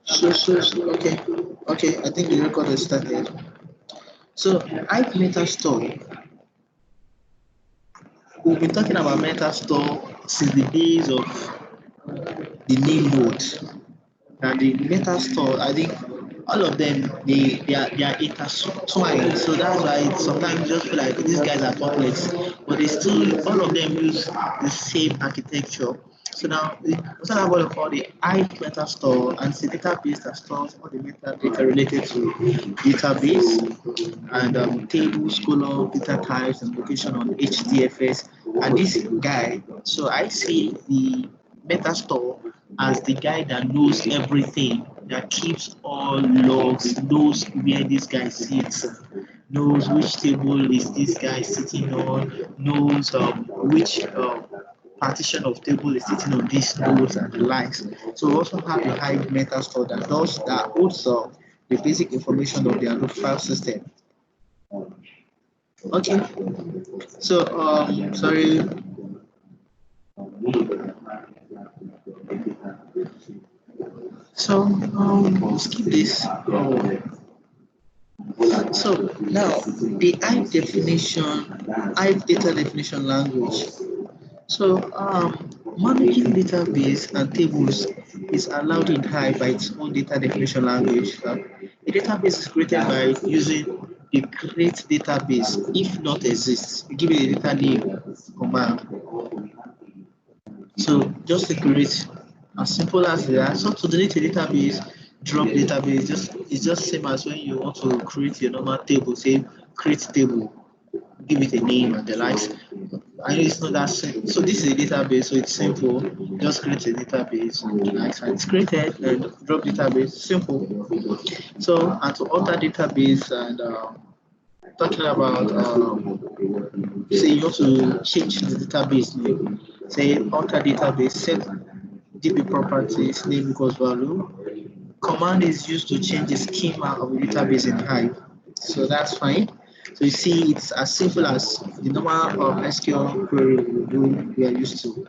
Okay, okay. I think the record is started. So, Hive Meta Store. We've been talking about Meta Store since the days of the name node. And the Meta Store, I think all of them they are intertwined. So that's why sometimes you just feel like these guys are complex, but they still all of them use the same architecture. So now we also have what we call the Hive Meta Store, and it's a database that stores all the metadata related to database and tables, column, data types, and location on HDFS. And this guy, so I see the Metastore as the guy that knows everything, that keeps all logs, knows where this guy sits, knows which table is this guy sitting on, knows which partition of table is sitting on these nodes and the likes. So we also have the Hive Metastore that holds the basic information of the Hadoop file system. Okay, so sorry. So skip this. So now the Hive data definition language. So managing database and tables is allowed in Hive by its own data definition language. A database is created by using the create database if not exists. You give it a data name command. So just to create as simple as that. So to delete a database, drop database, just it's just same as when you want to create your normal table, say create table, give it a name and the likes. I know it's not that simple. So this is a database, so it's simple. Just create a database, nice, and it's created and drop database, simple. So and to alter database and talking about say you want to change the database name, say alter database, set DB properties, name equals value. Command is used to change the schema of the database in Hive. So that's fine. So you see, it's as simple as the normal SQL query we are used to.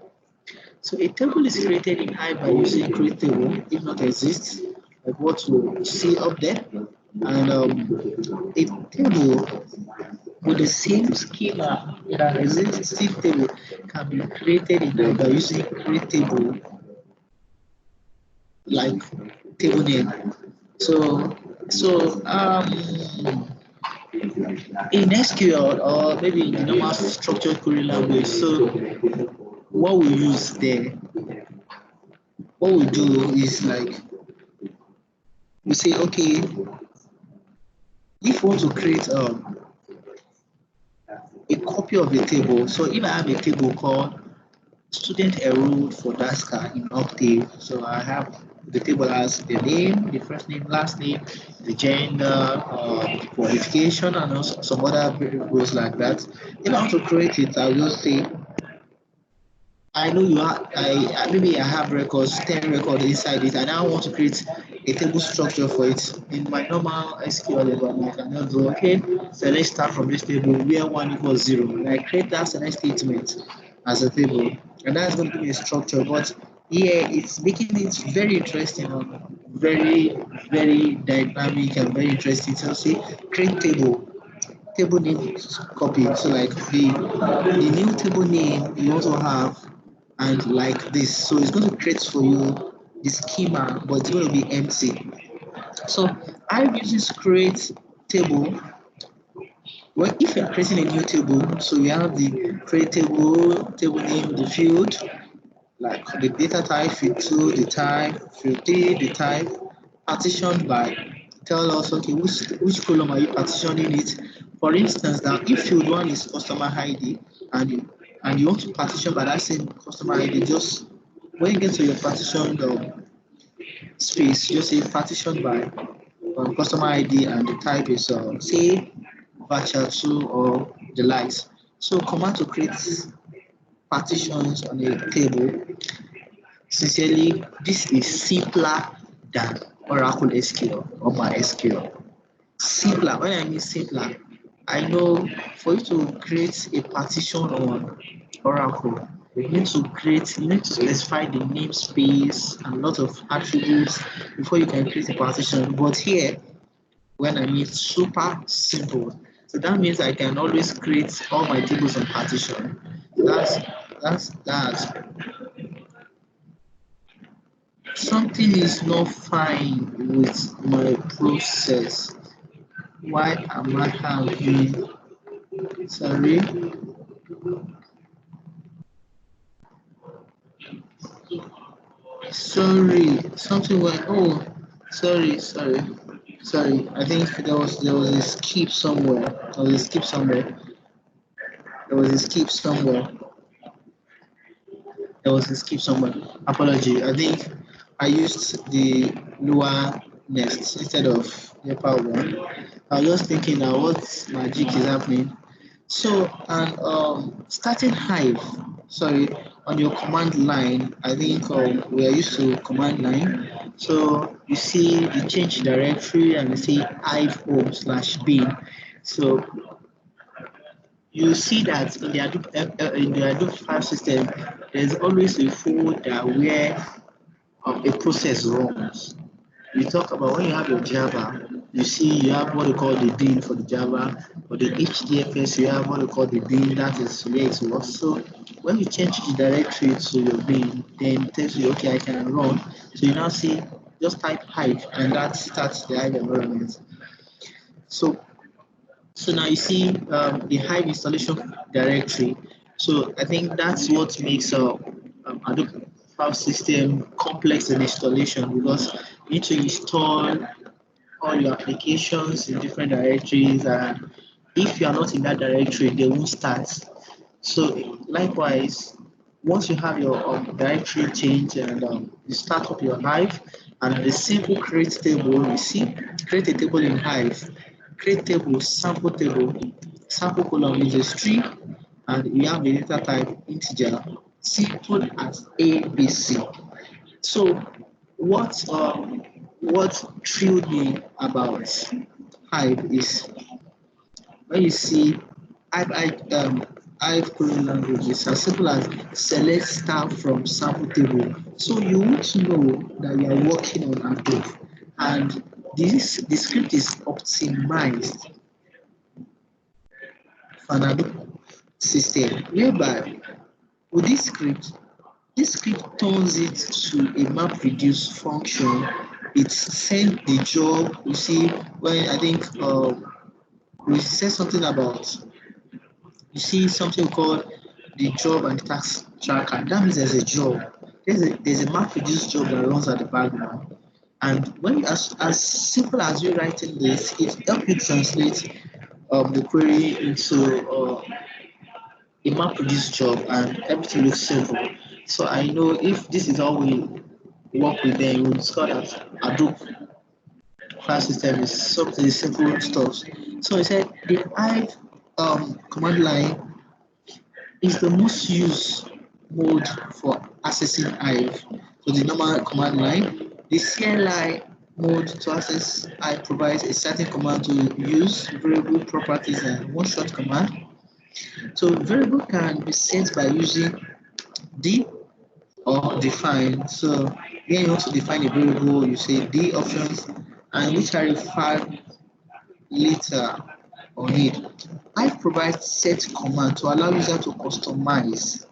So a table is created in Hive by using create table, if not exists, like what you see up there. And a table with the same schema that existing table can be created in Hive by using create table, like table name. So, so in SQL or maybe in the normal structured query language, so what we use there, what we do is like we say, okay, if we want to create a copy of the table, so if I have a table called student enrolled for DASCA in Octave, so I have the table as the name, the first name, last name, the gender, qualification, and also some other variables like that. If I want to create it, I'll just say I know you are. Maybe I have records, 10 records inside it, and I want to create a table structure for it. In my normal SQL environment, I can just do okay. So let's start from this table where 1 equals 0, and I create that select statement as a table, and that's going to be a structure. But yeah, it's making it very interesting and very dynamic and very interesting. So see, create table name copy. So like the new table name you also have and like this. So it's going to create for you the schema, but it's going to be empty. So I'm using create table. Well, if you're creating a new table, so you have the create table name, the field, like the data type, field 2, the type, field 3, the type, partitioned by, tell us, okay, which column are you partitioning it? For instance, now if field 1 is customer ID and you want to partition by that same customer ID, just when you get to your partition space, just say partition by customer ID and the type is say virtual 2 or the likes. So command to create partitions on a table. Sincerely, this is simpler than Oracle SQL or MySQL. Simpler. When I mean simpler, I know for you to create a partition on Oracle, You need to create, you need to specify the namespace and a lot of attributes before you can create a partition. But here, when I mean super simple, so that means I can always create all my tables on partition. That's something is not fine with my process. Why am I having, sorry, sorry, something went, oh, sorry. I think there was a skip somewhere. There was a skip somewhere. There was a skip somewhere. There was a skip somewhere. Apology. I think I used the lower nest instead of the upper one. I was just thinking now what magic is happening. So, and starting Hive, sorry, on your command line, I think we are used to command line. So you see the change directory and you see Hive home slash bin. So you see that in the Hadoop file system, there's always a folder where a process runs. We talk about when you have your Java, you see you have what we call the bin for the Java, for the HDFS you have what we call the bin, that is where it works. So when you change the directory to your bin, then it tells you okay I can run. So you now see just type Hive and that starts the Hive environment. So so now you see the Hive installation directory. So I think that's what makes Hadoop file system complex in installation because you need to install all your applications in different directories, and if you are not in that directory, they won't start. So likewise, once you have your directory change and you start up your Hive, and the simple create table, you see, create a table in Hive, create table, sample column is a string, and you have the data type integer, simple as ABC. So what thrilled me about Hive is when you see Hive coding languages as simple as select star from sample table. So you want to know that you are working on Hadoop, and the script is optimized for an Hadoop system, whereby with this script turns it to a map reduce function. It sends the job. You see, when I think we said something about, you see something called the job and task tracker. That means there's a job. There's a map reduce job that runs at the background. And when as simple as you writing this, it helps you translate the query into a map reduce job, and everything looks simple. So I know if this is how we work with them, we discover that Hadoop file system is something simple stuff. So he said the Hive command line is the most used mode for accessing Hive. So the normal command line, the CLI mode to access Hive provides a certain command to use variable properties and one short command. So variable can be set by using D or define. So when you want to define a variable, you say D options and which are referred later on it. I provide set command to allow user to customize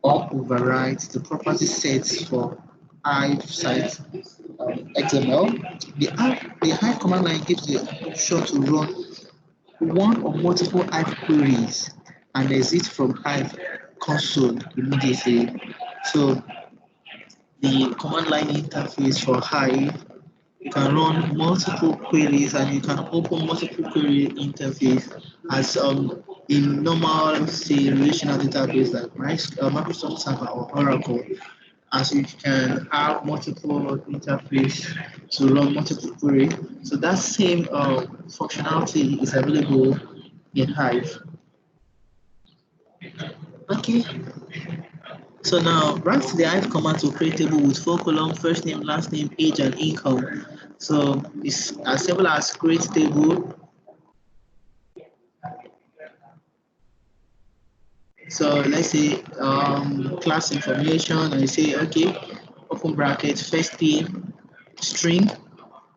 or override the property sets for Hive site XML. The Hive command line gives the option to run one or multiple Hive queries and exit from Hive console immediately. So the command line interface for Hive, you can run multiple queries and you can open multiple query interface as in normal say relational database like Microsoft Server or Oracle, as you can have multiple interface to run multiple query. So that same functionality is available in Hive. Okay, so now write the Hive command to create table with four columns, first name, last name, age, and income. So it's as simple as create table, So let's say class information, and you say okay, open bracket, first name string,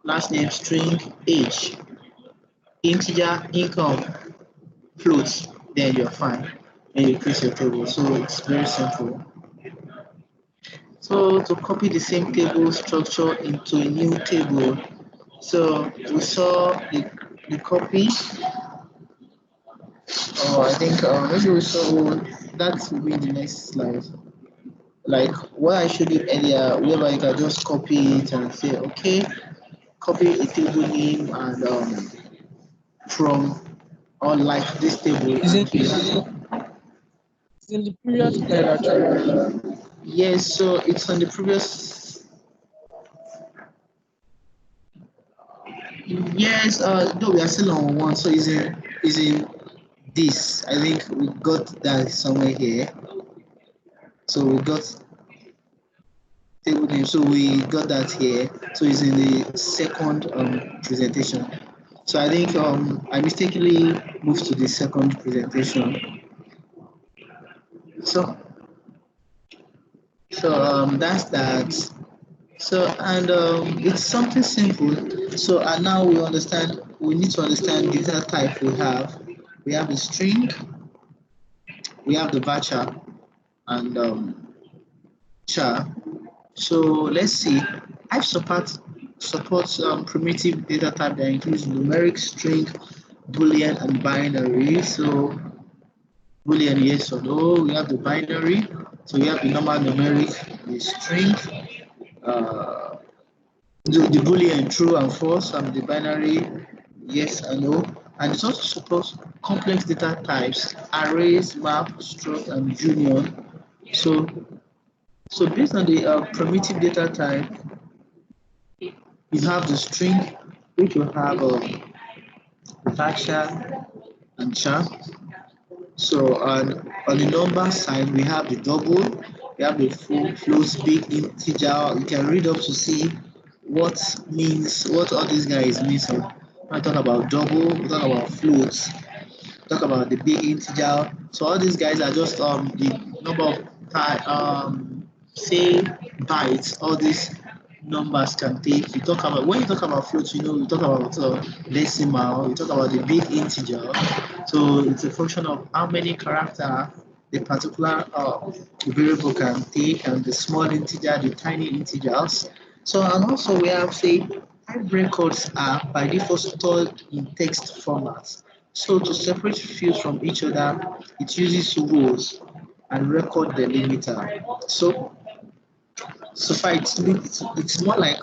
last name string, age, integer, income, floats, then you're fine. And you create your table. So it's very simple. So to copy the same table structure into a new table, so we saw the copy, or I think maybe we saw that will be the next slide. Like what I showed you earlier, whereby you can just copy it and say, okay, copy a table name and from or like this table Is in and you have, is in the previous slide actually. yes, so it's on the previous. Yes, no, we are still on one, so is in this. I think we got that somewhere here. So we got table name, so we got that here. So it's in the second presentation. So I think I mistakenly moved to the second presentation. So that's that. So and it's something simple. So and now we understand. We need to understand data type we have. We have the string, we have the varchar, and char. So let's see. I've supports primitive data type that includes numeric, string, boolean, and binary. So boolean yes or no. We have the binary. So we have the normal numeric, the string, uh, the boolean true and false, and the binary yes and no. And it also supports complex data types, arrays, map, struct, and union. So based on the primitive data type, you have the string, which will have varchar and char. So on the number side, we have the double, we have the full floats, big integer. You can read up to see what means what all these guys mean. So I talk about double, we talk about floats, talk about the big integer. So all these guys are just the number of say bytes. All these numbers can take. You talk about when you talk about floats, you talk about decimal. You talk about the big integer. So it's a function of how many character the particular variable can take, and the small integer, the tiny integers. So and also we have say type records are by default stored in text formats. So to separate fields from each other, it uses rows and record delimiter. So far it's more like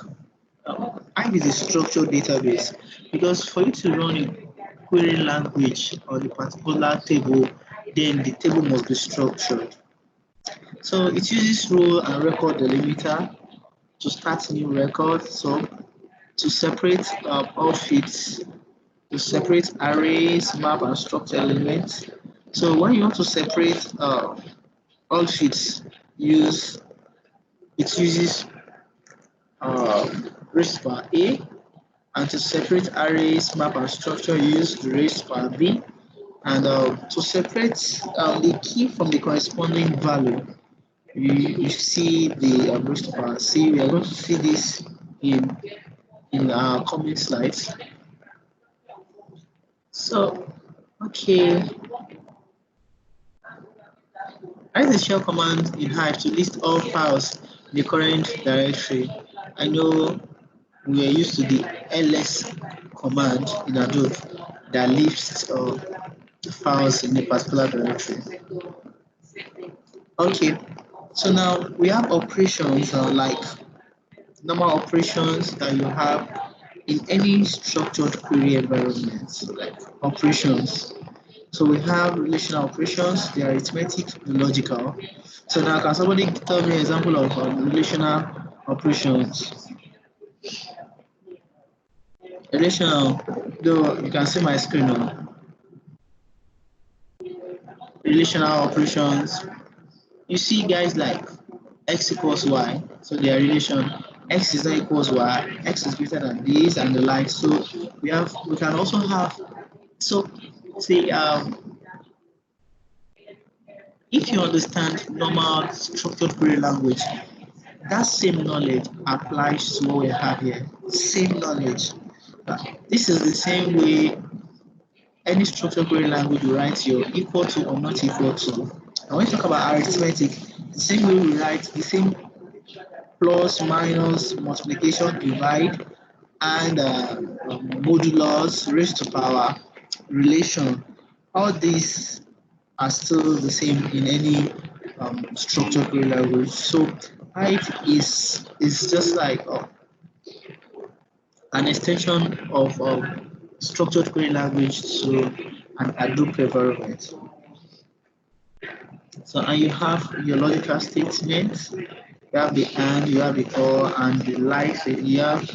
Hive is a structured database because for you to run a query language on a particular table, then the table must be structured. So it uses row and record delimiter to start new record. So to separate all fields, to separate arrays, map, and structure elements. So when you want to separate all fields, use it uses raised by A, and to separate arrays, map, and structure, use raised by B. And to separate the key from the corresponding value, you see the raised by C. We are going to see this in our coming slides. So, okay, write the shell command in Hive to list all files in the current directory. I know we are used to the ls command in Adobe that lists files in a particular directory. Okay, so now we have operations like normal operations that you have in any structured query environment, so like operations. So we have relational operations, the arithmetic, the logical. So now can somebody tell me an example of relational operations? Relational, though you can see my screen now. Relational operations. You see guys like x equals y, so their relation x is not equals y, x is greater than this and the like. So we can also have so say if you understand normal structured query language, that same knowledge applies to what we have here. Same knowledge. Uh, This is the same way any structured query language you write your equal to or not equal to. And when you talk about arithmetic, the same way we write the same plus, minus, multiplication, divide, and modulus, raised to power, relation. All these are still the same in any structured query language. So height is just like an extension of structured query language to an Hadoop environment. So and you have your logical statements, you have the and, you have the or, and the like. So you have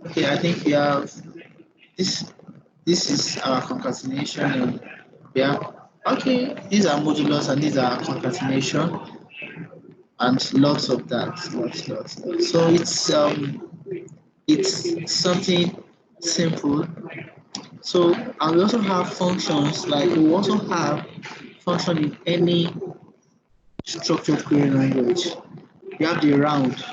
okay, I think we have this. This is our concatenation. And we have okay. These are modulus and these are concatenation and lots of that. Lots. So it's something simple. So and we also have functions like we also have function in any structured query language. We have the round.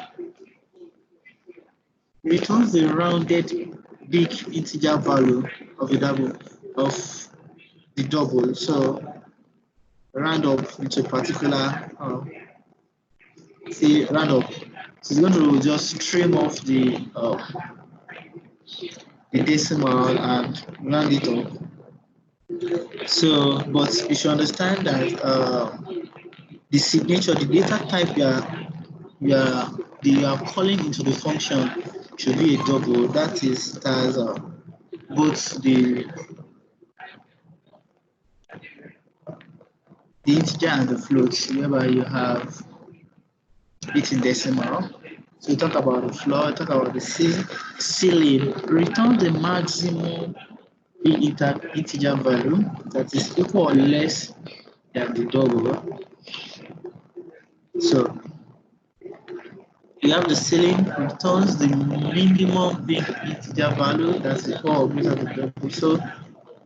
Returns the rounded big integer value of the double. So round up into a particular say round up. So it's going to just trim off the decimal and round it up. So, but you should understand that the signature, the data type you are calling into the function should be a double. That has both the integer and the float, whereby you have it in decimal. So we talk about the float, talk about the ceiling. Return the maximum integer value that is equal or less than the double. So you have the ceiling returns the minimum big integer value that's equal or greater than the double. So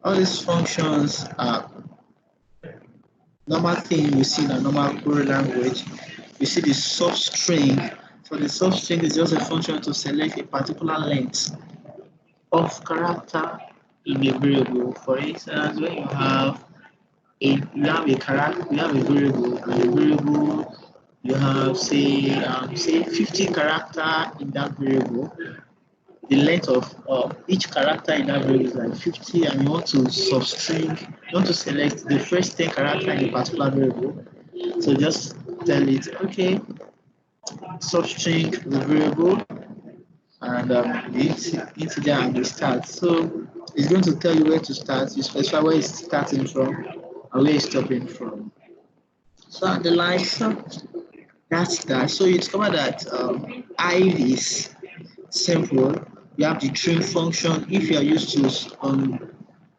all these functions are normal thing you see in a normal query language. You see the substring. So the substring is just a function to select a particular length of character in a variable. For instance, when you have a character, you have a variable, and a variable you have say 50 character in that variable. The length of each character in that variable is like 50, and you want to substring, you want to select the first 10 character in a particular variable. So just tell it, okay, substring the variable and the integer and the start. So it's going to tell you where to start. You specify where it's starting from and where it's stopping from. So and the likes, that's that. So you discover that Hive is simple. You have the trim function. If you are used to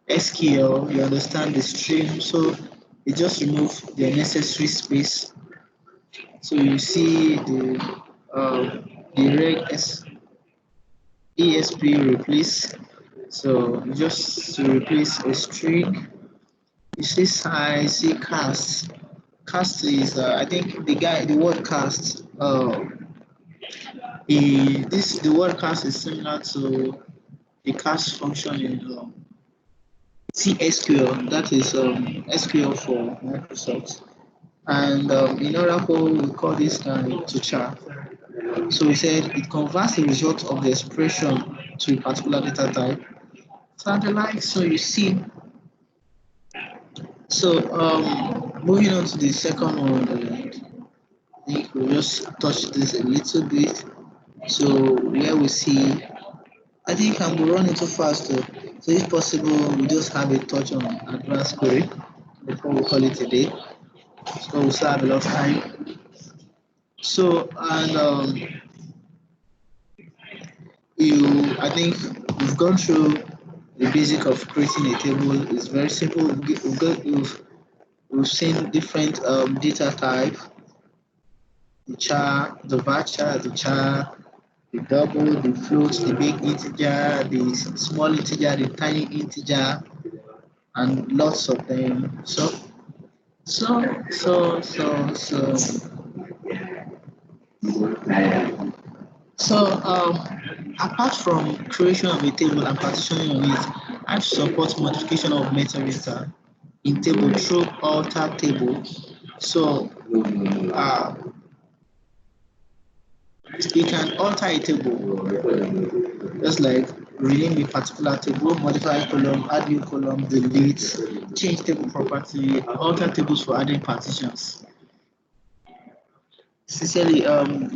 SQL, you understand the stream. So you just remove the unnecessary space. So you see the reg ESP replace. So just to replace a string, you see size, see cast. Cast is I think the word cast. The word cast is similar to the cast function in TSQL. That is SQL for Microsoft. And in Oracle, we call this to char. So we said it converts the result of the expression to a particular data type. So and the like. So you see. So moving on to the second one, I think we'll just touch this a little bit. So where we see, I think I'm running too fast. So if possible, we just have a touch on advanced query before we call it a day. So we still have a lot of time. So and I think we've gone through the basic of creating a table. It's very simple. We've seen different data type, the char, the varchar, the char, the double, the float, the big integer, the small integer, the tiny integer, and lots of them. So So, so, so, so, apart from creation of a table and partitioning on it, I support modification of metadata in table through alter table. So, uh, you can alter a table, just like rename a particular table, modify column, add new column, delete, change table property, alter tables for adding partitions. Sincerely,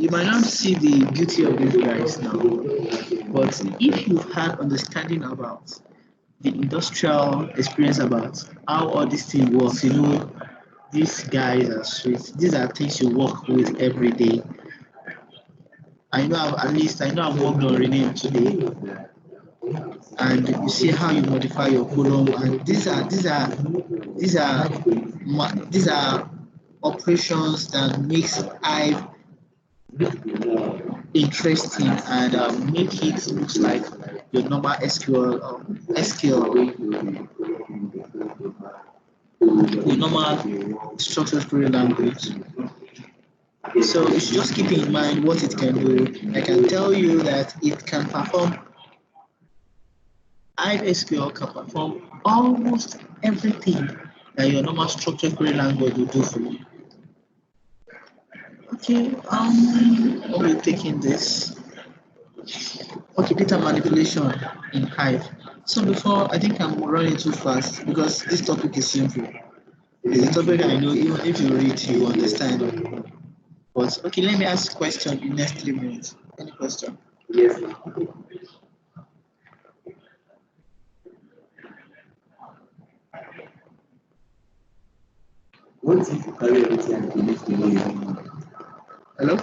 you might not see the beauty of these guys now, but if you've had understanding about the industrial experience about how all this thing works, you know, these guys are sweet. These are things you work with every day. I know I've worked on rename today, and you see how you modify your column, and these are operations that makes I interesting and make it looks like your normal SQL, your normal structured query language. So you should just keep in mind what it can do. I can tell you that it can perform, ISQL can perform almost everything that your normal structured query language will do for you. Okay, I'll be taking this. Okay, data manipulation in Hive. So before, I think I'm running too fast because this topic is simple. It's a topic I know even if you read, you understand. But okay, let me ask a question in the next 3 minutes. Any question? Yes. What if you carry everything and finish the way? Hello?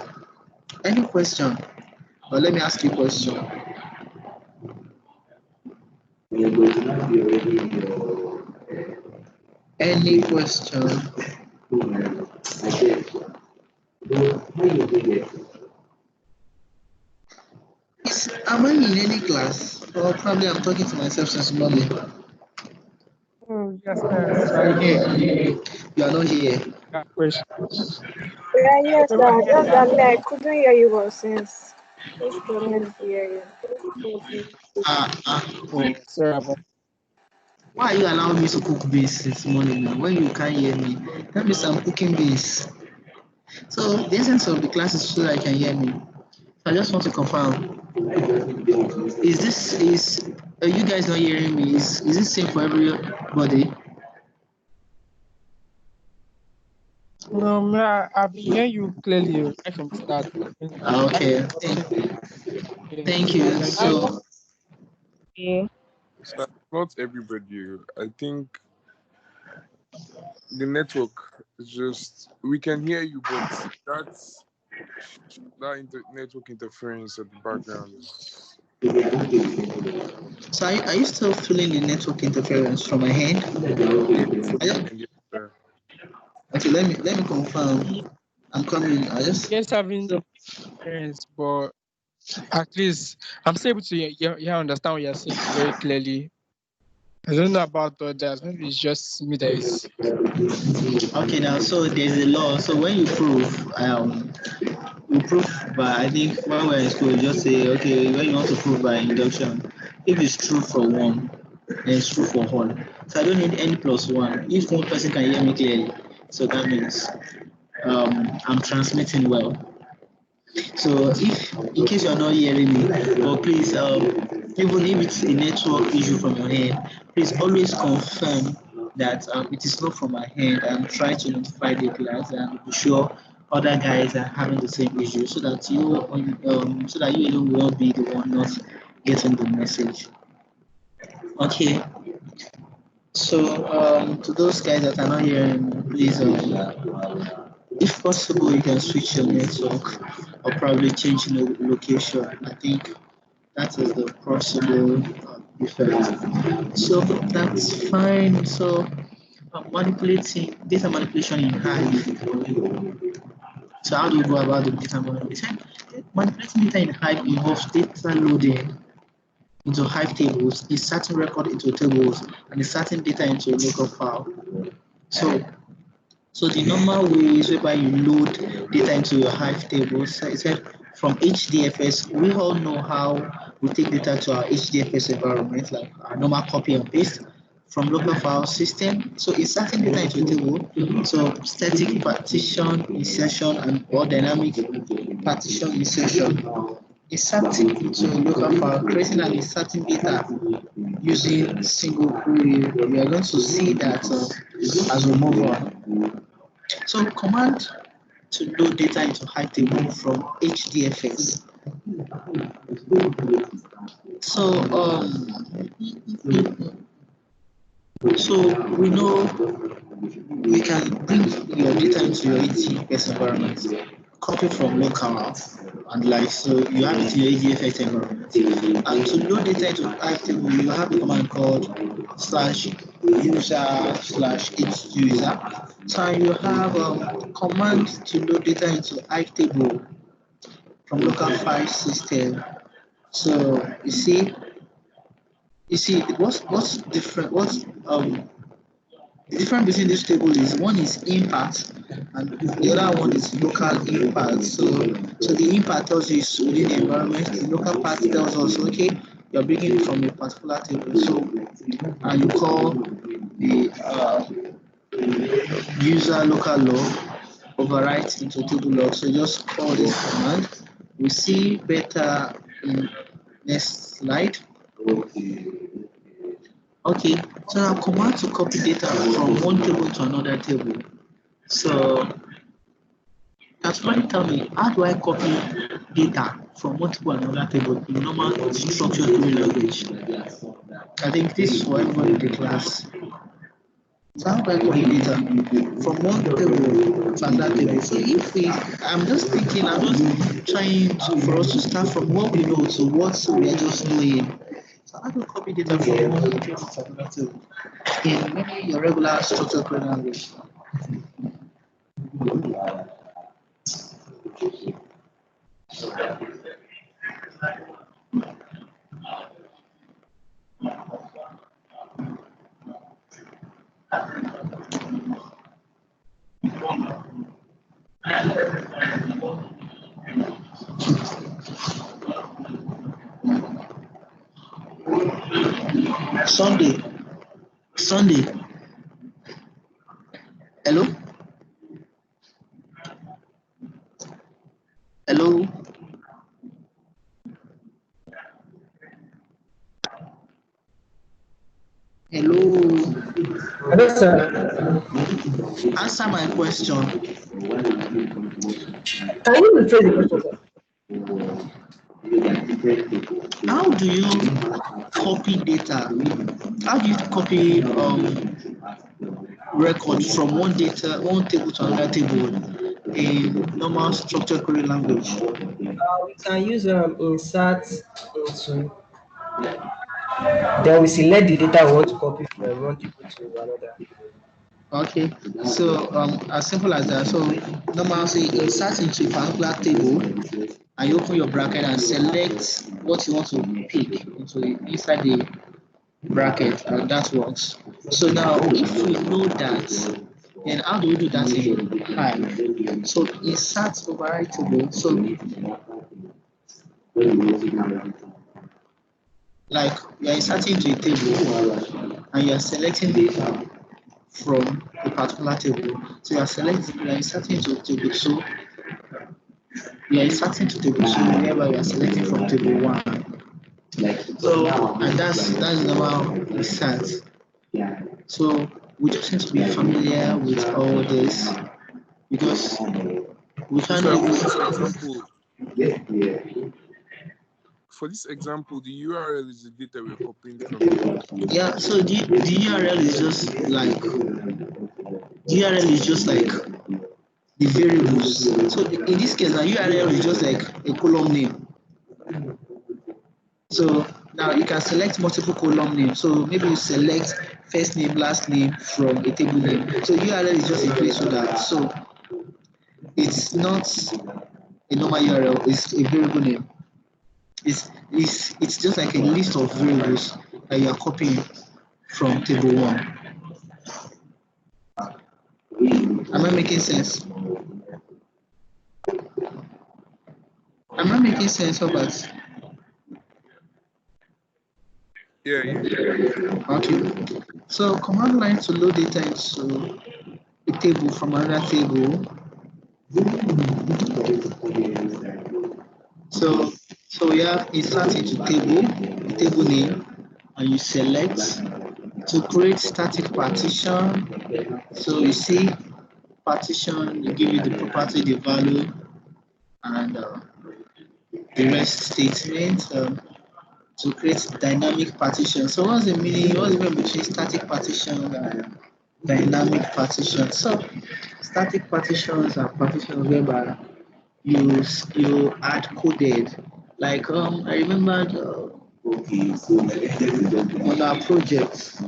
Any question? Or let me ask you a question. You're going to not be already in your, any question? I get. How you do it? Am I in any class? Or probably I'm talking to myself since morning. Oh, yes, sir. Actually, You are not here. that question. Yeah, yes, So, sir. Just that me, I couldn't hear you well since. Just struggling to hear you. oh, sorry about Why are you allowing me to cook beans since morning now? When you can't hear me, that means I'm cooking beans. So the essence of the class is so that I can hear me. I just want to confirm. Is this is you guys not hearing me? Is this same for everybody? No, I've been hearing you clearly right from the start. And I Okay. also, Thank yes, you. I just, So Yeah. So not everybody. I think the network is just we can hear you, but that's network interference at the background is are you still feeling the network interference from my hand? yeah, I from your just, end, yes, sir. okay, let me confirm. I'm coming. I just yes, having so experience, but at least I'm still able to understand what you're saying very clearly. I don't know about others. Maybe it's just me that is. okay now. So there's a law. So when you prove by, I think when we're in school, you just say, okay, when you want to prove by induction, if it's true for one, then it's true for all. So I don't need any plus one. If one person can hear me clearly, so that means I'm transmitting well. So if in case you're not hearing me, but please, even if it's a network issue from your end, please always confirm that it is not from my hand and try to notify the class and be sure other guys are having the same issue so that so that you alone will not be the one not getting the message. Okay. So to those guys that are not hearing me, please if possible, you can switch your network or probably change the location. I think that is the possible effect. So that's fine. So manipulating data manipulation in Hive. So how do we go about the data manipulation? Manipulating data in Hive involves data loading into Hive tables, inserting record into tables, and inserting data into a local file. So So the normal way is whereby you load data into your Hive table. So it said from HDFS, we all know how we take data to our HDFS environment, like our normal copy and paste from local file system. So inserting data into a table, so static partition insertion and or dynamic partition insertion. Inserting into a local file, creating and inserting data using single query. We are going to see that as we move on. So command to load data into Hive table from HDFS. So so we know we can bring your data into your HDFS environment, copy from local and like so you have it in your HDFS environment. And to load data into Hive table, you have a command called /user/h-user. So you have command to load data into Hive table from local file system. So you see what's different. What's the difference between these tables is one is impact and the other one is local impact. So the impact tells you it's within the environment. The local part tells us okay you're bringing it from a particular table. So and you call the user local log overwrite into table log. So just call this command. We see better in next slide. Okay, so now command to copy data from one table to another table. So that's why tell me how do I copy data from one table to another table in normal structured query language? I think this is for everybody in the class. So how do I copy data from one table to another table? So if we, I'm just thinking, I'm just trying to, for us to start from what we know to what we are just doing. So how do you copy data from one table to another table in maybe your regular structured query language? Sunday, Sunday. Hello, hello, hello. Hello, sir. Answer my question. Can you rephrase the question, sir? How do you copy data? How do you copy records from one table to another table in normal structured query language? We can use insert into, then we select the data we want to copy from one table to another. Okay, so as simple as that. So normal say insert into a particular table and you open your bracket and select what you want to pick inside the bracket and that works. So now if we know that, then how do we do that in Hive? So insert override table. So like you are inserting to a table and you are selecting data from a particular table. So you are inserting to table 2, you are inserting to table 2 whenever you are selecting from table 1. So and that's normal insert. So we just need to be familiar with all this because we So, can't sir, for this example, the URL is the data we're copying from here. yeah, so the URL is just like the variables. So in this case, the URL is just like a column name. So now you can select multiple column names. So maybe you select first name, last name from a table name. So URL is just a placeholder. So it's not a normal URL, it's a variable name. It's just like a list of variables that you are copying from table 1. Am I making sense? Am I making sense, Robert? Yeah. Okay. So command line to load data into a table from another table. So we have insert into table name, and you select to create static partition. So you see partition, you give it the property, the value, and the rest statement. To create dynamic partition. So what's the meaning? What's the difference between static partition and dynamic partition? So static partitions are partitions whereby you add coded. Like I remembered on our project,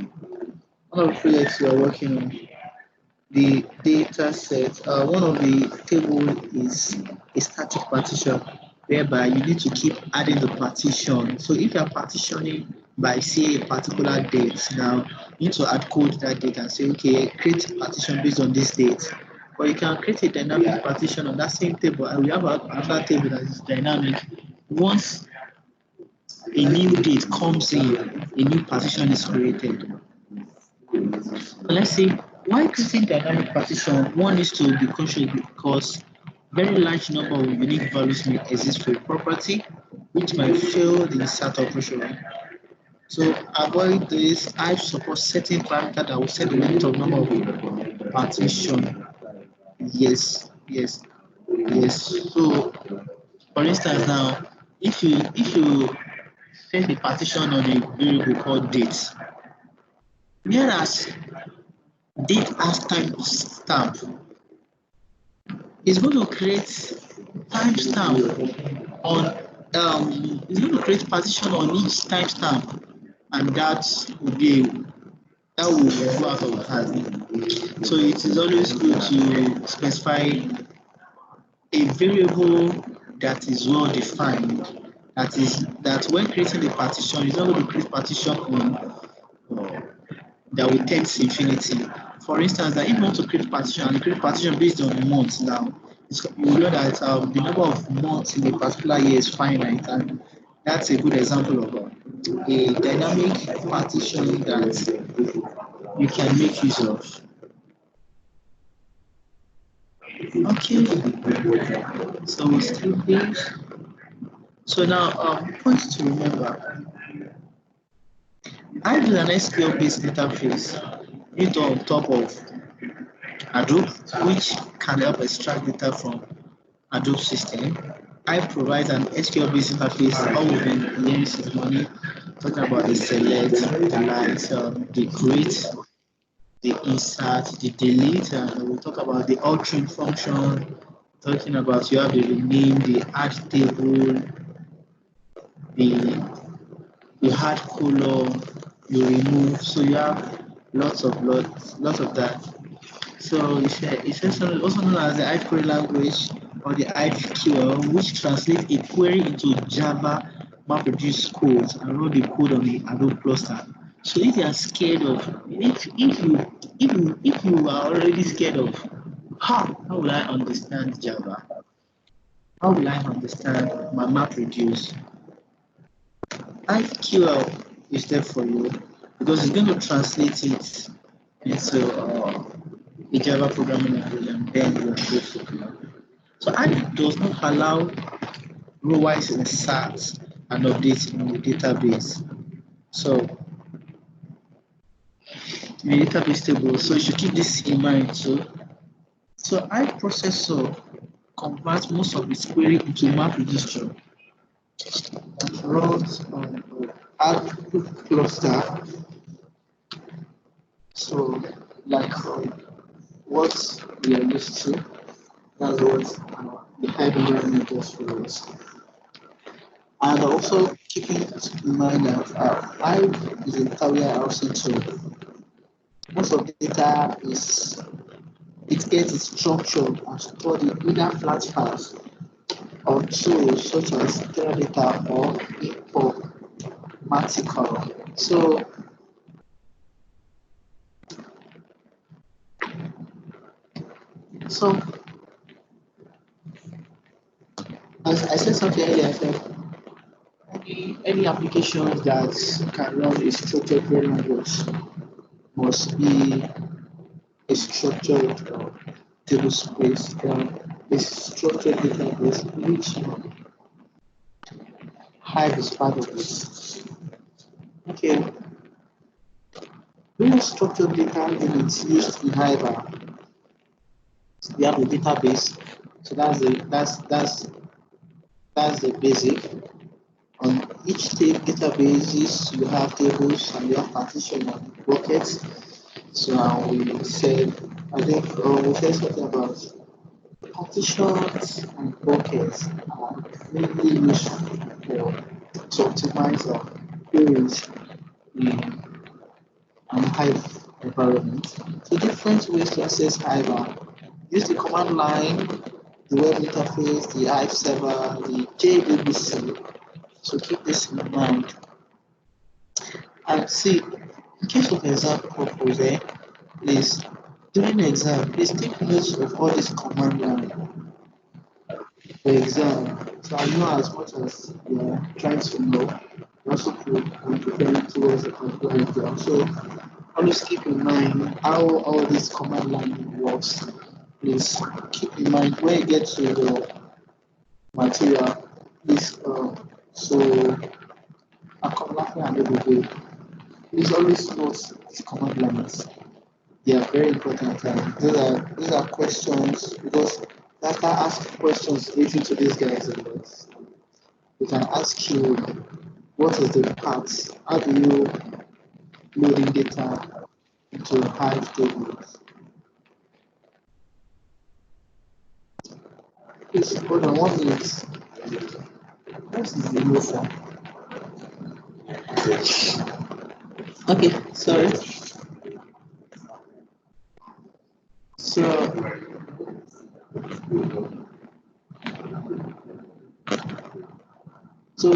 one of the projects we are working on, the data set, one of the table is a static partition whereby you need to keep adding the partition. So if you are partitioning by say a particular date, now you need to add code that date and say, okay, create a partition based on this date. But you can create a dynamic partition on that same table, and we have another table that is dynamic. Once a new date comes in, a new partition is created. Let's say why creating dynamic partition, one is to be cautious because very large number of unique values may exist for a property which might fail the insert operation. So avoid this, I support setting parameter that will set the limit of number of partition. Yes. So for instance now, if you set a partition on a variable called date, whereas date as time stamp is going to create timestamp on it's going to create partition on each timestamp, and that will go out of hand. So it is always good to specify a variable that is well defined. That when creating the partition, you're not going to create partition on that will tend to infinity. For instance, that if you want to create partition and create partition based on months now, you know that the number of months in a particular year is finite, and that's a good example of a dynamic partition that you can make use of. Okay, so we still here. So now, points to remember. I use an SQL-based interface built on top of Hadoop, which can help extract data from Hadoop system. I provide an SQL-based interface all within layers of money, talking about the select, the light, the create, the insert, the delete, and we'll talk about the altering function, talking about you have the rename, the add table, the add column, you remove, so you have lots of that. So it's also known as the iQuery language or the iQL, which translates a query into Java MapReduce code and run the code on the Hadoop cluster. So if you are scared of, if you are already scared of how will I understand Java? How will I understand my MapReduce? iQL is there for you because it's going to translate it into a Java programming language, and then you are good to go. So it does not allow row-wise insert and update in the database. So in the database table, so you should keep this in mind too. So iProcessor converts most of its query into map register and runs on Hadoop cluster. So like what we are used to, that's what the high environment does for us. And also keeping in mind that Hive is a carrier RC tool. Most of the data it gets its structure and stored in either flat files or tools such as Teradata or Informatical. So So as I said something earlier, I said any applications that can run a structured query language must be a structured table space, a structured database which Hive is part of it. Okay, when structured data units used in Hive, we have a database. So that's the basic. On each database, you have tables and you have partition and buckets. So we said, I think we said something about partitions and buckets are really useful for to optimize queries in an Hive environment. So different ways to access Hive are use the command line, the web interface, the Hive server, the JDBC. So keep this in mind. And see, in case of exam purpose, please during the exam, please take notes of all this command line for exam. So I know as much as you are trying to know, you also preparing towards the particular exam. So always keep in mind how all this command line works. Please keep in mind when you get to the material, please so a command line every day. Please always note the command lines. They are very important. These are questions because after ask questions related to these guys a lot. We can ask you what is the path? How do you loading data into Hive tables? Please hold on 1 minute. What is the video for? Okay, sorry. So so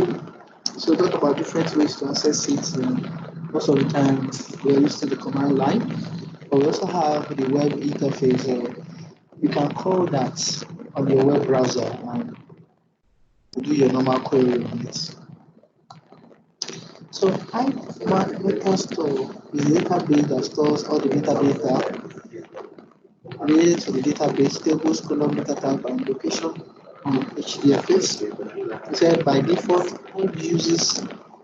so talk about different ways to access it. Most of the time we are used to the command line, but we also have the web interface. You can call that on your web browser and do your normal query on it. So Hive Meta Store is a database that stores all the metadata related to the database, tables, column, data type, and location on HDFS. It said by default, Hive uses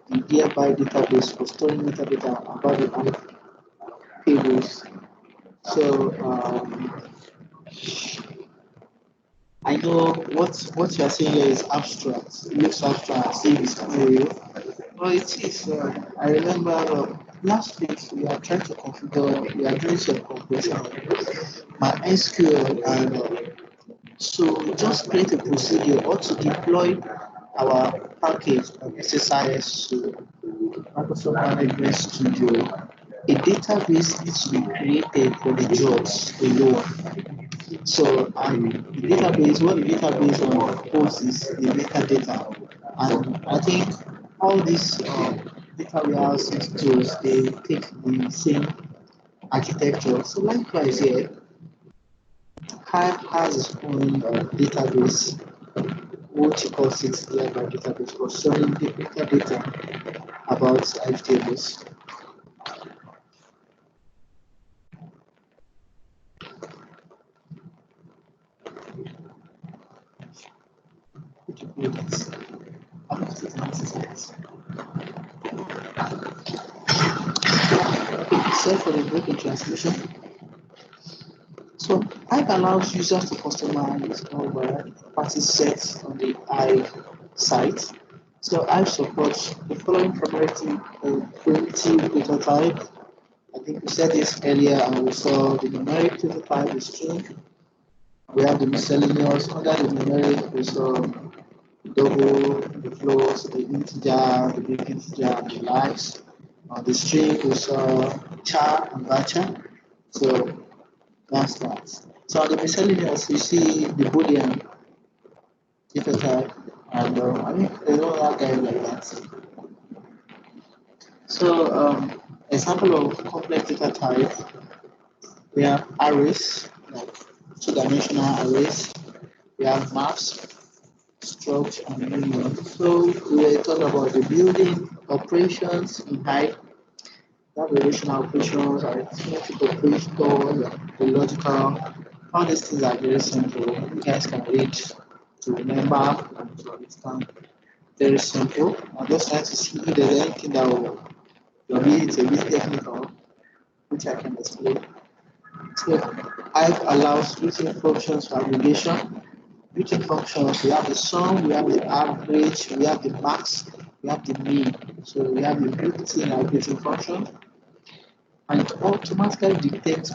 the nearby database for storing metadata about the Hive tables. So I know what you are saying here is abstract. It looks abstract, see it's real. Well, it is. I remember last week we are trying to configure, we are doing some configuration of my SQL, and so just create a procedure or to deploy our package of SSIS to Microsoft Management Studio. A database needs to be created for the jobs alone. So the database, what the database holds is the metadata, and I think all these data warehousing tools they take the same architecture. So likewise here, Hive has its own database, which calls it the database for storing the metadata about Hive tables. Sorry for the break in transmission. So Hive allows users to customize our property sets on the Hive site. So Hive supports the following primitive data type. I think we said this earlier, and we saw the numeric data type, the string. We have the miscellaneous. Under the numeric, we saw the double, the floats, the integer, the big integer, and the likes. On the string, we saw char and varchar. So that's that. So on the miscellaneous, you see the Boolean data type, and I mean, there's no other guy like that. So, example of complex data type, we have arrays, like two-dimensional arrays. We have maps, structure, and union. So we were talking about the building operations in high. We have relational operations, arithmetic operations, the logical. All these things are very simple. You guys can read to remember and to understand. Very simple. I'm just trying to see if there's anything that will be a bit technical, which I can explain. So Hive allows written functions for aggregation. Written functions, we have the sum, we have the average, we have the max, we have the mean. So we have the built-in aggregating function, and it automatically detects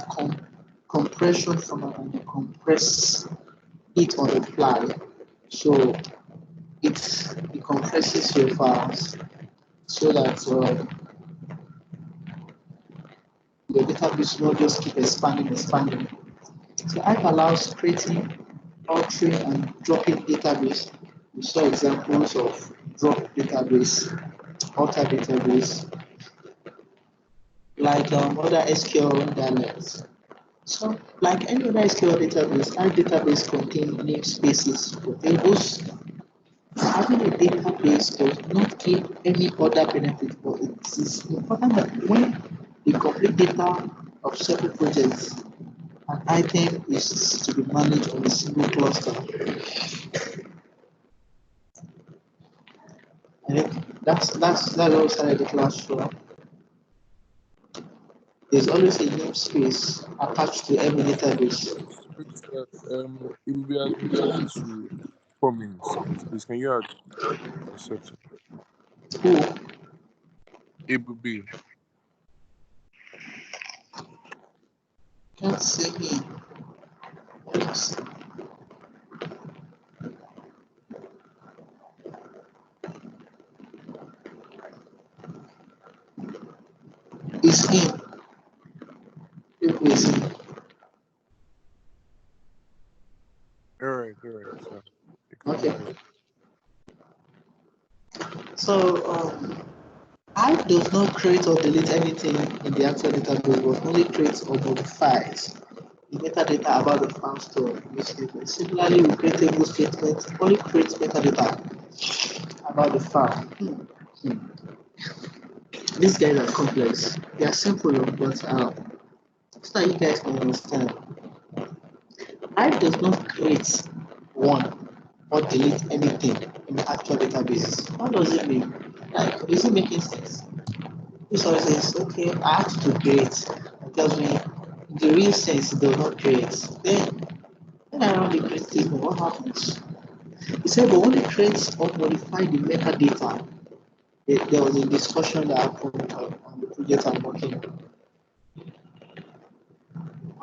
compression from and compress it on the fly. So it compresses your files so that your database will not just keep expanding. So Hive allows creating, altering, and dropping database. We saw examples of drop database, alter database, like other SQL dialects. So, like any other SQL database, our database contains namespaces for tables. Having a database does not give any other benefit, but it is important that when the complete data of several projects, an item is to be managed on a single cluster. I think that's how we started the class from. There's always a namespace attached to every database. It will be aggregating to 4 minutes. Please, can you add a section? Who? It will be. Can't say me. Yes. It's in. It is in. All right. So you can Okay. move on. So Hive does not create or delete anything in the actual database, but only creates or modifies the metadata about the file store in this statement. Similarly, with creatable statements, only creates metadata about the file. These guys are complex. They are simple, but so that you guys can understand. Hive does not create one or delete anything in the actual database. What does it mean? Like, is it making sense? This always says, okay, I have to create. It tells me the real sense it does not create. Then when I run the create statement, what happens? It said, but when it creates or modify the metadata, there was a discussion that happened on the project I'm working on.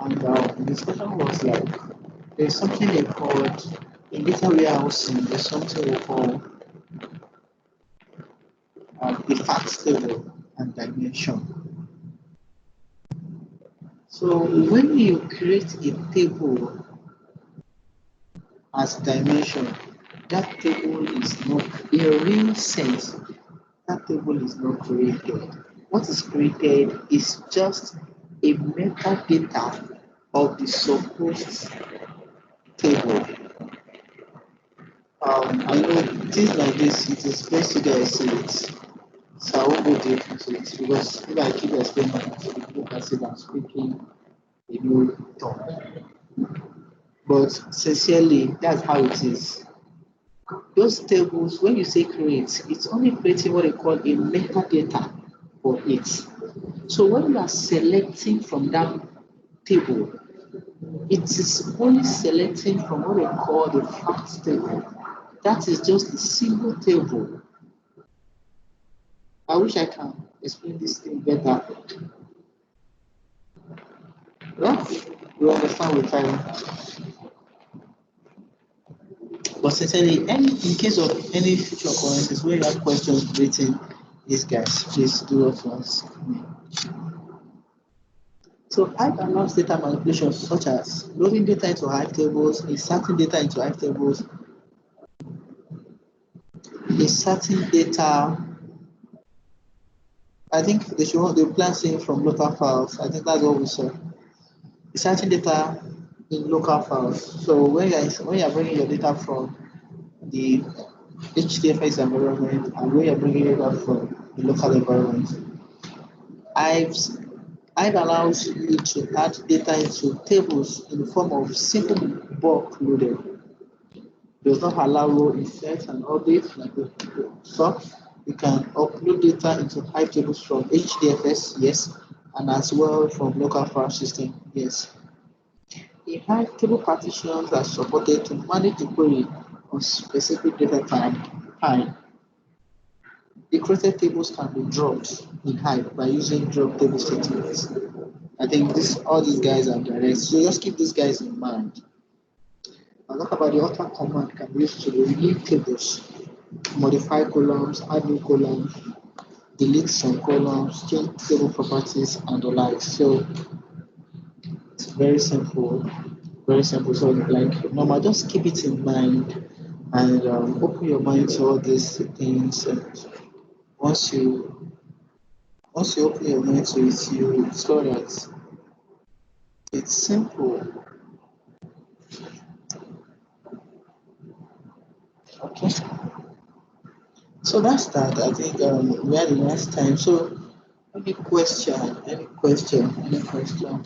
And the discussion was like, there's something they called, in data warehousing, there's something they call the fact table and dimension. So when you create a table as dimension, that table is not, in a real sense, that table is not created. What is created is just a metadata of the supposed table. I know things like this, it is best you guys see it. So I won't go deep into it because if I keep explaining it, people can say I'm speaking a new tongue. But sincerely, that's how it is. Those tables, when you say create, it's only creating what they call a metadata for it. So when you are selecting from that table, it is only selecting from what they call the fact table. That is just a single table. I wish I can explain this thing better. Yeah? You understand with time. But sincerely, in case of any future occurrences where you have questions relating these guys, please do not ask me. So Hive allows data manipulation such as loading data into Hive tables, inserting data into Hive tables, inserting data. I think they plan saying from local files. I think that's what we saw. Inserting data in local files. So when you're bringing your data from the HDFS environment and when you're bringing it up from the local environment, I've Hive allows you to add data into tables in the form of simple bulk loaded. Does not allow row insert and update like we saw. You can upload data into Hive tables from HDFS, yes, and as well from local file system, yes. In Hive, table partitions are supported to manage the query on specific data time. The created tables can be dropped in Hive by using drop table statements. I think all these guys are direct, so just keep these guys in mind. I'll talk about the author command can be used to remove tables, modify columns, add new columns, delete some columns, change table properties, and the like. So it's very simple, very simple. So like normal, just keep it in mind and open your mind to all these things. And once you open your mind to it, you saw that it's simple. Okay. So that's that. I think we had the last time. So any question? Any question? Any question?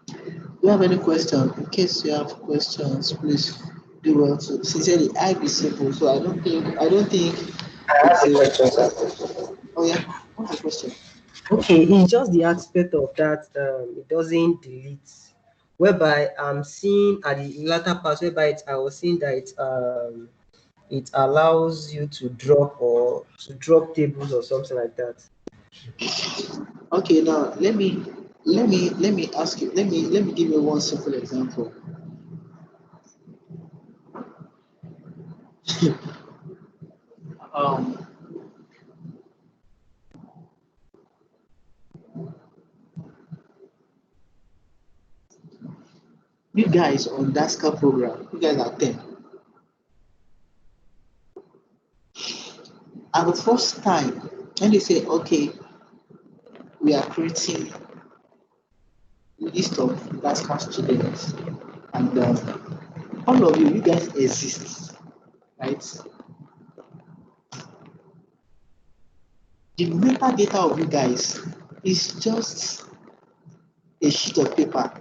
Do you have any question? In case you have questions, please do well to sincerely I be simple. So I don't think I it's have a a question, sir. oh yeah. What's the question? Okay, it's just the aspect of that it doesn't delete. Whereby I'm seeing at the latter part, whereby I was seeing that it allows you to drop tables or something like that. Okay, now let me ask you, let me give you one simple example. Um you guys on DASCA program, you guys are 10. At the first time, when they say, okay, we are creating list of DASCA students, and all of you guys exist, right? The metadata of you guys is just a sheet of paper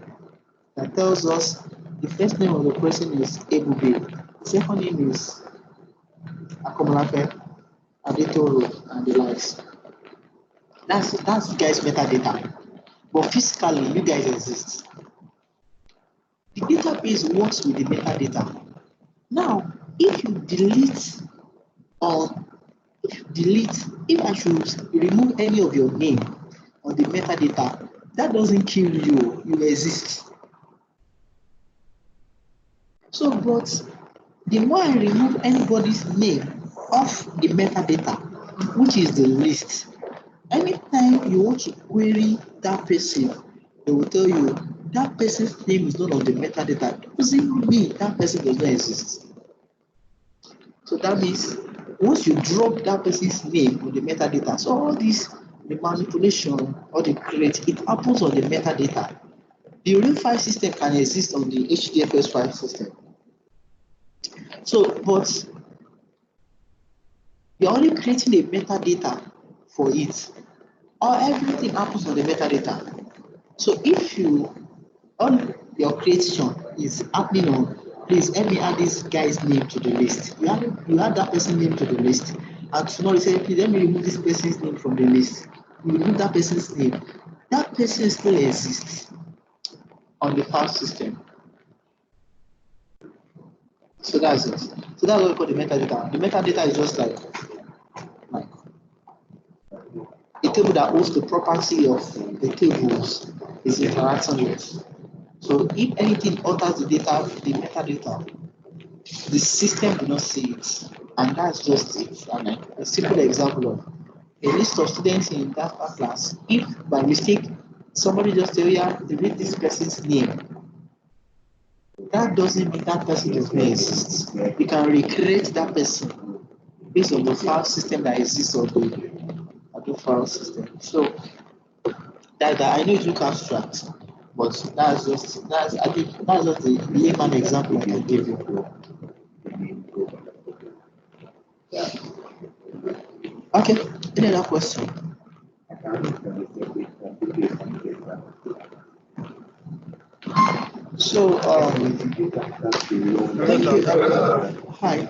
that tells us the first name of the person is Ebube, the second name is Akomolafe, Adetoro, and the likes. That's you guys' metadata. But physically, you guys exist. The database works with the metadata. Now, if you delete or if I should remove any of your name on the metadata, that doesn't kill you, you exist. So, but the more I remove anybody's name off the metadata, which is the list, anytime you want to query that person, they will tell you that person's name is not on the metadata. Doesn't mean that person does not exist. So that means once you drop that person's name on the metadata, so all this the manipulation or the create, it happens on the metadata. The real file system can exist on the HDFS file system. So, but you're only creating a metadata for it, or everything happens on the metadata. So if all your creation is happening on, please let me add this guy's name to the list. You add that person's name to the list, and tomorrow you say, please let me remove this person's name from the list. You remove that person's name. That person still exists on the file system. So that's it. So that's what we call the metadata. The metadata is just like a table that holds the property of the tables is interacting with. So if anything alters the data, the metadata, the system will not see it. And that's just it. And a simple example of a list of students in that class, if by mistake somebody just say, oh yeah, delete this person's name, that doesn't mean that person does not exist. You can recreate that person based on the file system that exists on the file system. So that I know it looks abstract, But that's I think that's just the layman example I can give you. Okay, any other question? So Hello, thank sir. you. Hi.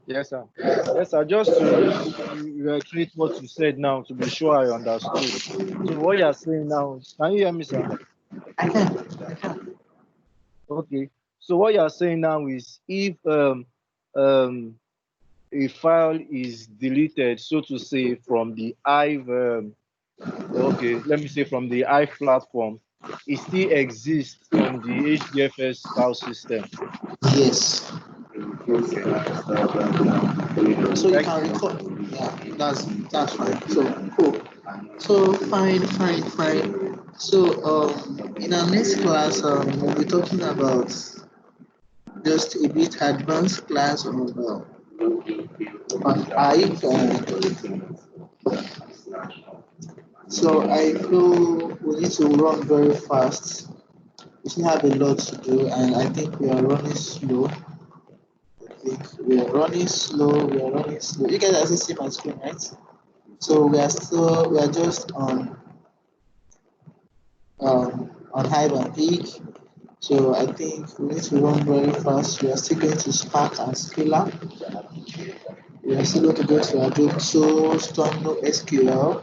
Yes, sir. Yes, sir. Just to reiterate what you said now, to be sure I understood. So what you are saying now, can you hear me, sir? I can. Okay. So what you are saying now is if um a file is deleted, so to say, from the Hive, okay, let me say from the Hive platform, it still exists on the HDFS file system. Yes. So you Thank can you, sir. record. Yeah, that's fine. So cool. So fine. So in our next class, we'll be talking about just a bit advanced class on I. So I feel we need to run very fast. We still have a lot to do, and I think we are running slow. We are running slow. You guys are still seeing my screen, right? So we are just on hide and peak. So I think we need to run very fast. We are still going to Spark and Scala. We are still going to go to Adobe Storm, no SQL.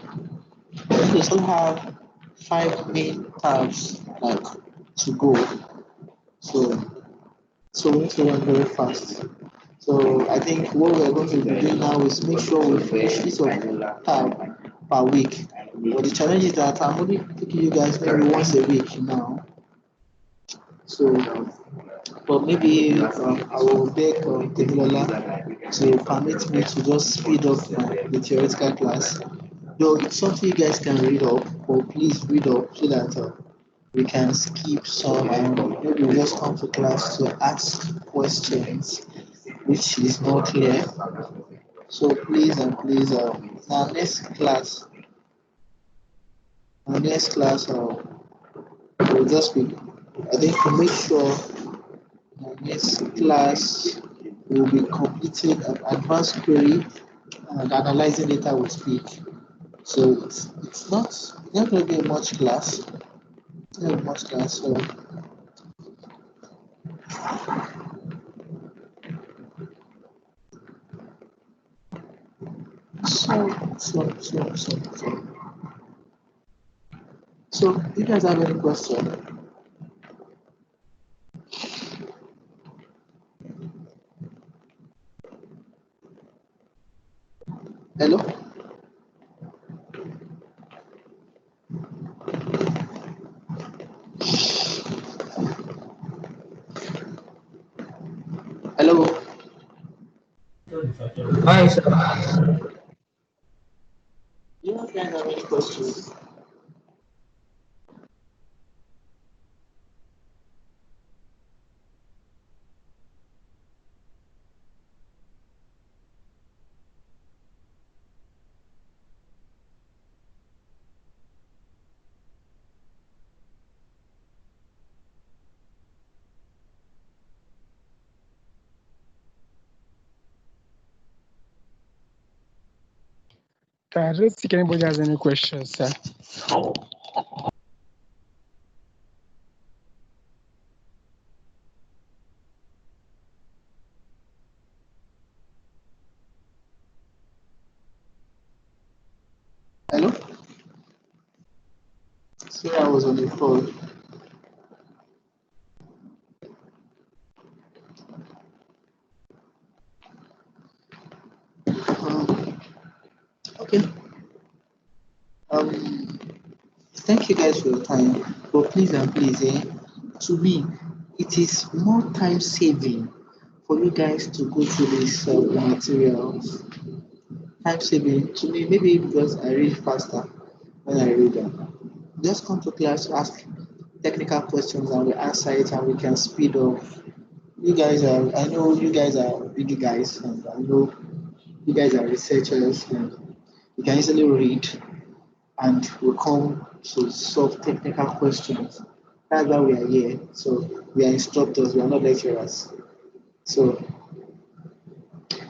We still have 5 main tabs like to go. So we need to run very fast. So I think what we're going to be doing now is make sure we finish this of tab per week. But the challenge is that I'm only taking you guys maybe once a week now. So, but maybe I will beg Temilola to permit me to just speed up the theoretical class. Though it's something you guys can read up, but please read up so that we can skip some and maybe we just come to class to ask questions which is not clear. So please and please, our next class, will just be, I think, to make sure our next class will be completing an advanced query and analyzing data with speak. So it's not going to be a much class. It's not a much class. So, do you guys have any question? Hello? Hello? Hi, sir. Do you guys have any questions? I don't think anybody has any questions, sir. Hello? Sorry, I was on the phone. Okay. Um, Thank you guys for your time. But please and please, to me, it is more time saving for you guys to go through these materials. Time saving to me, maybe because I read faster when I read them. Just come to class, ask technical questions, and we answer it, and we can speed up. I know you guys are big guys, and I know you guys are researchers, and you can easily read and will come to solve technical questions. That's why we are here. So we are instructors, we are not lecturers. So,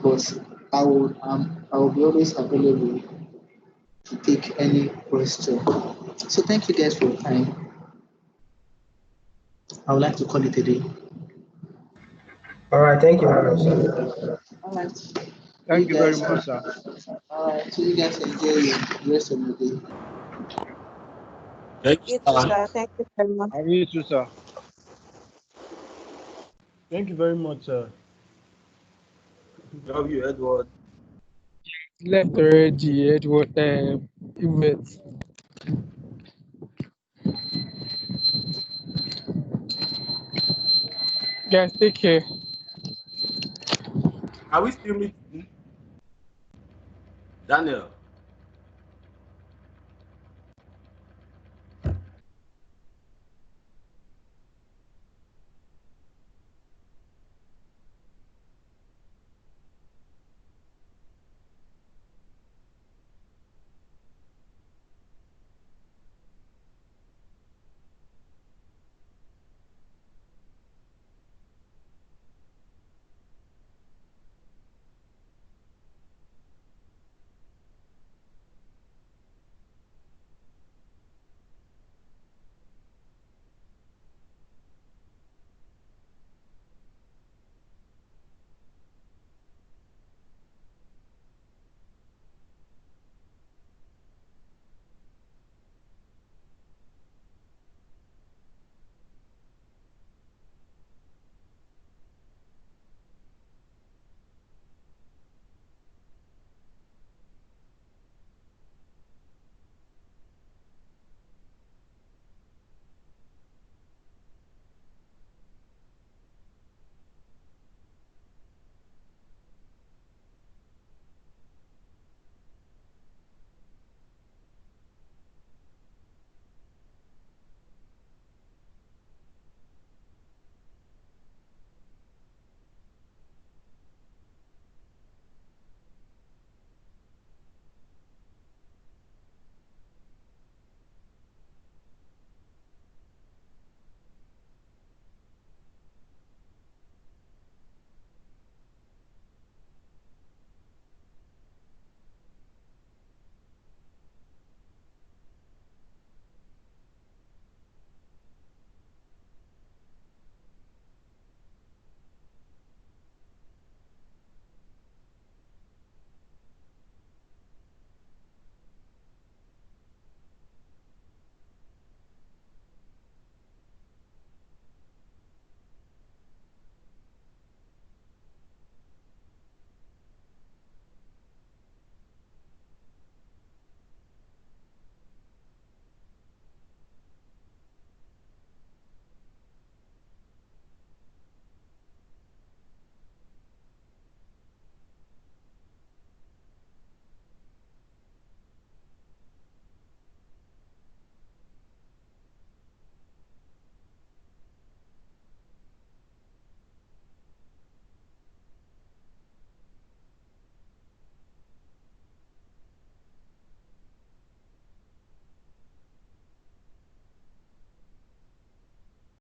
but I will be always available to take any question. So thank you guys for your time. I would like to call it a day. All right, thank you very much, sir. All right. You Thank you very guys, much, sir. all right. So you guys enjoy the rest of the day. Thank you, You too, sir. sir. Thank you very much. And you too, sir. Thank you very much, sir. Love you, Edward. Left already, Edward. Yvette. Guys, take care. Are we still meeting? Daniel.